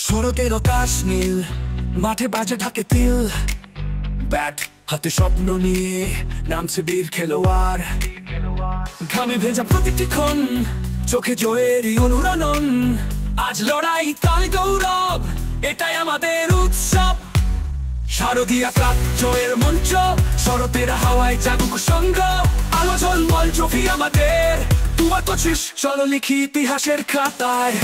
শরতের আকাশ নীল, মাঠে বাজে ঢাকে তিল, ব্যাট হাতে স্বপ্ন নিয়ে নামছে বীর খেলোয়াড়। ঘামে ভেজা প্রতিটি ক্ষণ, চোখে জয়েরই অনুরণন। আজ লড়াই কাল গৌরব, এটাই আমাদের উৎসব। শারদীয়া কাপ জয়ের মঞ্চ, শরতের হাওয়ায় জাগুক সঙ্গ। আলো ঝলমল ট্রফি আমাদের, ২২ চলো লিখি ইতিহাসের খাতায়।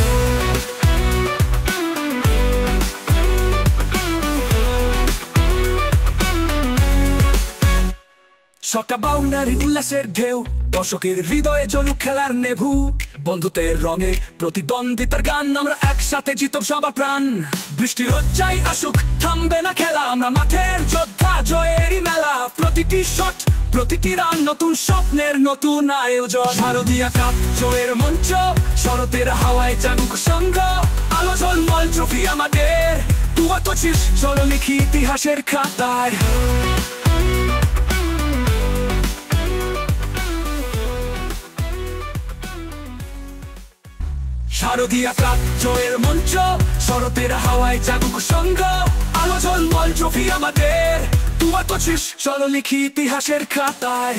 ছটা বাউন্ডারি উল্লাসের ঢেউ, দর্শকের হৃদয়ে জ্বলুক খেলার নেভু। বন্ধুত্বের রঙে প্রতিদ্বন্দ্বিতার গান, আমরা একসাথে জিতব সবার প্রাণ। বৃষ্টি রোদ যাই আসুক, থামবে না খেলা, আমরা মাঠের যোদ্ধা, জয়েরই মেলা। প্রতিটি শট, প্রতিটি রান, নতুন স্বপ্নের নতুন আয়োজন। শারদীয়া কাপ জয়ের মঞ্চ, শরতের হাওয়ায় জাগুক সঙ্গ। আলো ঝলমল ট্রফি আমাদের, ২২ চলো লিখি ইতিহাসের খাতায়। শারদীয়া কাপ জয়ের মঞ্চ, শরতের হাওয়ায় জাগুক সঙ্গ। আলো ঝলমল ট্রফি আমাদের, ২২ চলো লিখি ইতিহাসের খাতায়।